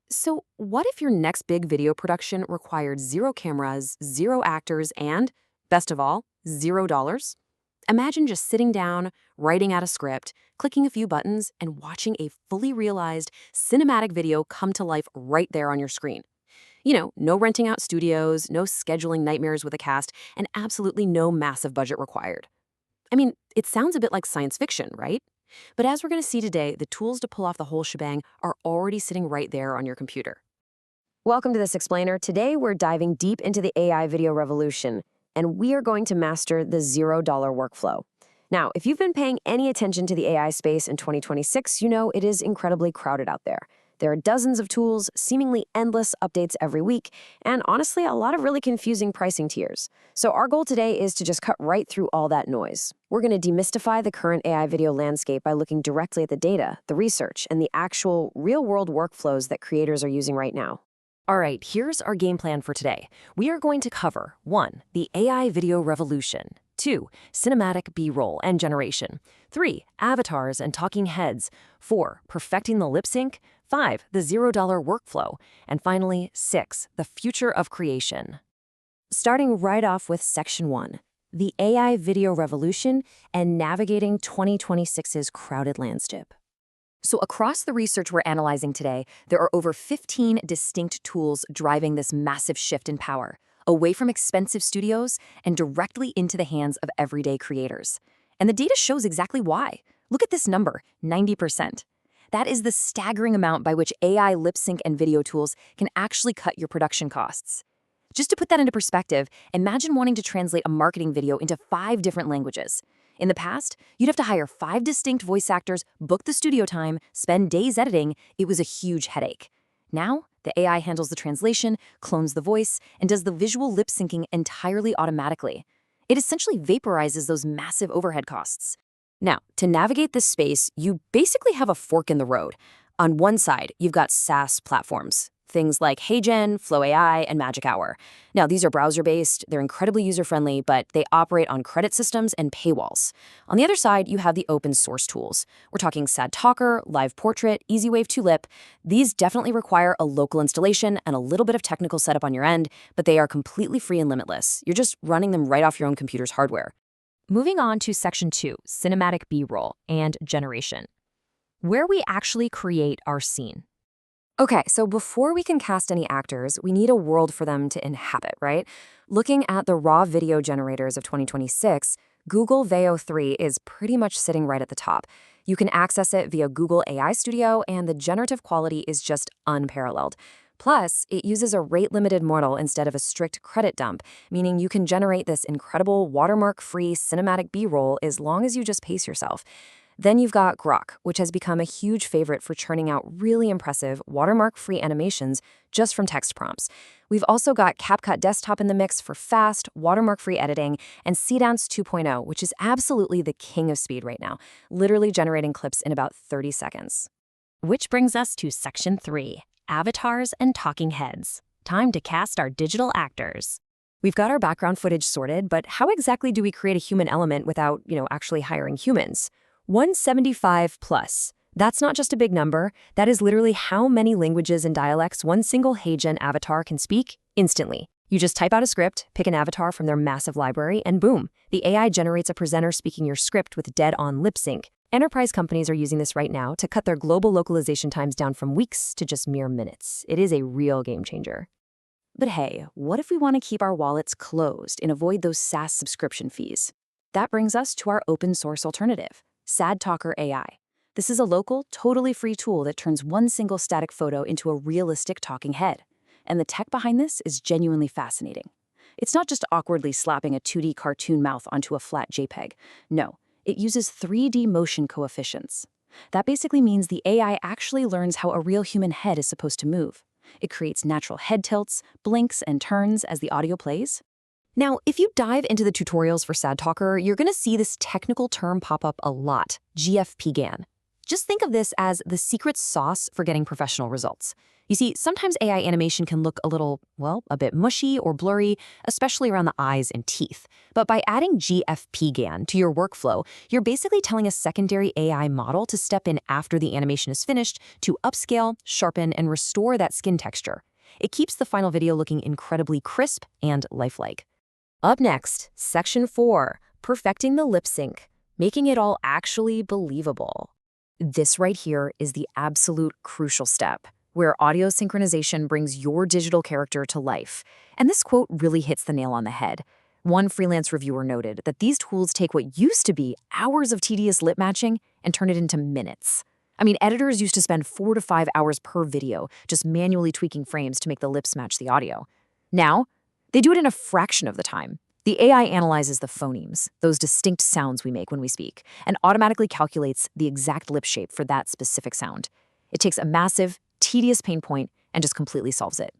So, what if your next big video production required zero cameras, zero actors, and, best of all, $0? Imagine just sitting down, writing out a script, clicking a few buttons, and watching a fully realized cinematic video come to life right there on your screen. No renting out studios, no scheduling nightmares with a cast, and absolutely no massive budget required. I mean, it sounds a bit like science fiction, right? But as we're going to see today, the tools to pull off the whole shebang are already sitting right there on your computer. Welcome to This Explainer. Today, we're diving deep into the AI video revolution, and we are going to master the $0 workflow. Now, if you've been paying any attention to the AI space in 2026, you know it is incredibly crowded out there. There are dozens of tools, seemingly endless updates every week, and honestly, a lot of really confusing pricing tiers. So our goal today is to just cut right through all that noise. We're going to demystify the current AI video landscape by looking directly at the data, the research, and the actual real-world workflows that creators are using right now. All right, here's our game plan for today. We are going to cover 1. The AI video revolution. 2. Cinematic B-roll and generation. 3. Avatars and talking heads. 4. Perfecting the lip sync. 5. The $0 workflow. And finally, 6. The future of creation. Starting right off with Section 1. The AI video revolution and navigating 2026's crowded landscape. So across the research we're analyzing today, there are over 15 distinct tools driving this massive shift in power, away from expensive studios and directly into the hands of everyday creators. And the data shows exactly why. Look at this number, 90%. That is the staggering amount by which AI lip sync and video tools can actually cut your production costs. Just to put that into perspective, imagine wanting to translate a marketing video into 5 different languages. In the past, you'd have to hire 5 distinct voice actors, book the studio time, spend days editing. It was a huge headache. Now, the AI handles the translation, clones the voice, and does the visual lip syncing entirely automatically. It essentially vaporizes those massive overhead costs. Now, to navigate this space, you basically have a fork in the road. On one side, you've got SaaS platforms, things like HeyGen, Flow AI, and Magic Hour. Now, these are browser-based, they're incredibly user-friendly, but they operate on credit systems and paywalls. On the other side, you have the open-source tools. We're talking Sad Talker, Live Portrait, EasyWave 2Lip. These definitely require a local installation and a little bit of technical setup on your end, but they are completely free and limitless. You're just running them right off your own computer's hardware. Moving on to Section 2, Cinematic B-roll and generation, where we actually create our scene. Okay, so before we can cast any actors, we need a world for them to inhabit, right? Looking at the raw video generators of 2026, Google Veo 3 is pretty much sitting right at the top. You can access it via Google AI Studio, and the generative quality is just unparalleled. Plus, it uses a rate-limited model instead of a strict credit dump, meaning you can generate this incredible watermark-free cinematic B-roll as long as you just pace yourself. Then you've got Grok, which has become a huge favorite for churning out really impressive watermark-free animations just from text prompts. We've also got CapCut Desktop in the mix for fast, watermark-free editing, and Seedance 2.0, which is absolutely the king of speed right now, literally generating clips in about 30 seconds. Which brings us to Section 3, Avatars and Talking Heads. Time to cast our digital actors. We've got our background footage sorted, but how exactly do we create a human element without, actually hiring humans? 175 plus. That's not just a big number. That is literally how many languages and dialects one single HeyGen avatar can speak instantly. You just type out a script, pick an avatar from their massive library, and boom, the AI generates a presenter speaking your script with dead-on lip sync. Enterprise companies are using this right now to cut their global localization times down from weeks to just mere minutes. It is a real game changer. But hey, what if we want to keep our wallets closed and avoid those SaaS subscription fees? That brings us to our open source alternative, Sad Talker AI. This is a local, totally free tool that turns one single static photo into a realistic talking head. And the tech behind this is genuinely fascinating. It's not just awkwardly slapping a 2D cartoon mouth onto a flat JPEG. No, it uses 3D motion coefficients. That basically means the AI actually learns how a real human head is supposed to move. It creates natural head tilts, blinks, and turns as the audio plays. Now, if you dive into the tutorials for Sad Talker, you're going to see this technical term pop up a lot, GFP-GAN. Just think of this as the secret sauce for getting professional results. You see, sometimes AI animation can look a little, well, a bit mushy or blurry, especially around the eyes and teeth. But by adding GFP-GAN to your workflow, you're basically telling a secondary AI model to step in after the animation is finished to upscale, sharpen, and restore that skin texture. It keeps the final video looking incredibly crisp and lifelike. Up next, Section 4, perfecting the lip sync, making it all actually believable. This right here is the absolute crucial step, where audio synchronization brings your digital character to life. And this quote really hits the nail on the head. One freelance reviewer noted that these tools take what used to be hours of tedious lip matching and turn it into minutes. I mean, editors used to spend 4 to 5 hours per video just manually tweaking frames to make the lips match the audio. Now, they do it in a fraction of the time. The AI analyzes the phonemes, those distinct sounds we make when we speak, and automatically calculates the exact lip shape for that specific sound. It takes a massive, tedious pain point and just completely solves it.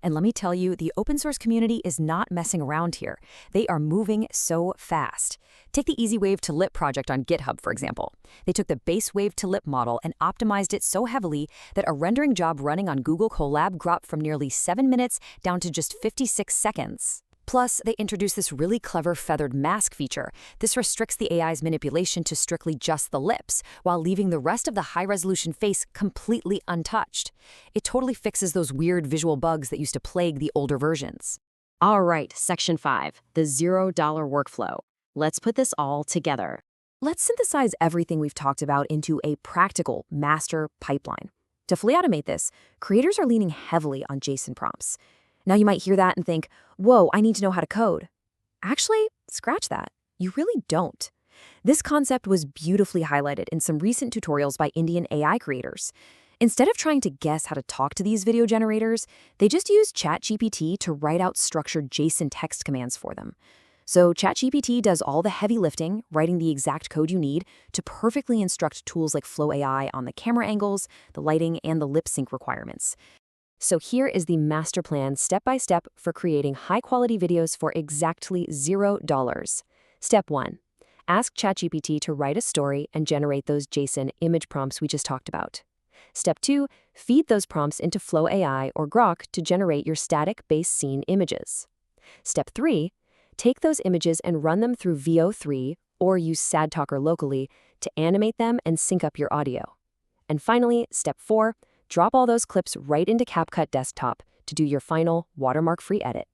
And let me tell you, the open source community is not messing around here. They are moving so fast. Take the Easy Wave to Lip project on GitHub, for example. They took the base wave to lip model and optimized it so heavily that a rendering job running on Google Colab dropped from nearly 7 minutes down to just 56 seconds. Plus, they introduced this really clever feathered mask feature. This restricts the AI's manipulation to strictly just the lips, while leaving the rest of the high-resolution face completely untouched. It totally fixes those weird visual bugs that used to plague the older versions. All right, Section 5, the $0 workflow. Let's put this all together. Let's synthesize everything we've talked about into a practical master pipeline. To fully automate this, creators are leaning heavily on JSON prompts. Now you might hear that and think, whoa, I need to know how to code. Actually, scratch that. You really don't. This concept was beautifully highlighted in some recent tutorials by Indian AI creators. Instead of trying to guess how to talk to these video generators, they just used ChatGPT to write out structured JSON text commands for them. So ChatGPT does all the heavy lifting, writing the exact code you need to perfectly instruct tools like Flow AI on the camera angles, the lighting, and the lip sync requirements. So here is the master plan step-by-step for creating high-quality videos for exactly $0. Step 1. Ask ChatGPT to write a story and generate those JSON image prompts we just talked about. Step 2. Feed those prompts into Flow AI or Grok to generate your static base scene images. Step 3. Take those images and run them through VO3 or use SadTalker locally to animate them and sync up your audio. And finally, Step 4. Drop all those clips right into CapCut Desktop to do your final watermark-free edit.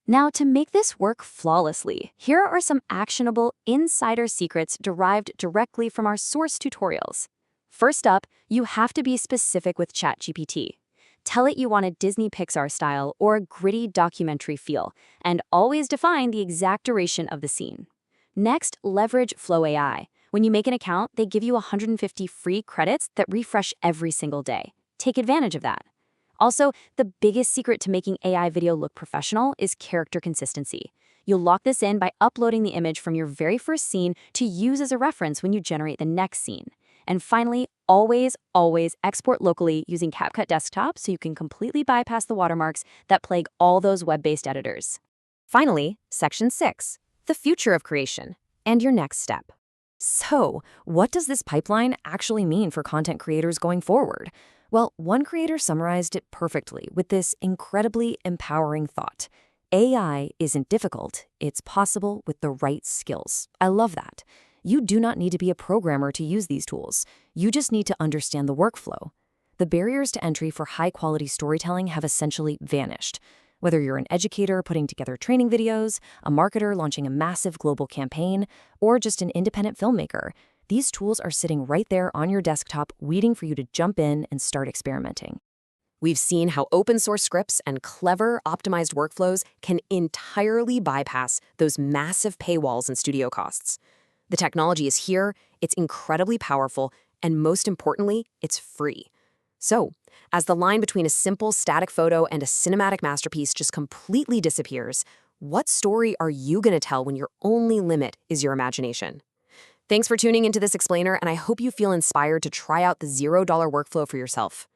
Now, to make this work flawlessly, here are some actionable insider secrets derived directly from our source tutorials. First up, you have to be specific with ChatGPT. Tell it you want a Disney Pixar style or a gritty documentary feel, and always define the exact duration of the scene. Next, leverage Flow AI. When you make an account, they give you 150 free credits that refresh every single day. Take advantage of that. Also, the biggest secret to making AI video look professional is character consistency. You'll lock this in by uploading the image from your very first scene to use as a reference when you generate the next scene. And finally, always export locally using CapCut Desktop so you can completely bypass the watermarks that plague all those web-based editors. Finally, Section 6, the future of creation, and your next step. So, what does this pipeline actually mean for content creators going forward? Well, one creator summarized it perfectly with this incredibly empowering thought. AI isn't difficult, it's possible with the right skills. I love that. You do not need to be a programmer to use these tools. You just need to understand the workflow. The barriers to entry for high-quality storytelling have essentially vanished. Whether you're an educator putting together training videos, a marketer launching a massive global campaign, or just an independent filmmaker, these tools are sitting right there on your desktop waiting for you to jump in and start experimenting. We've seen how open source scripts and clever, optimized workflows can entirely bypass those massive paywalls and studio costs. The technology is here, it's incredibly powerful, and most importantly, it's free. So, as the line between a simple static photo and a cinematic masterpiece just completely disappears, what story are you going to tell when your only limit is your imagination? Thanks for tuning into this explainer, and I hope you feel inspired to try out the $0 workflow for yourself.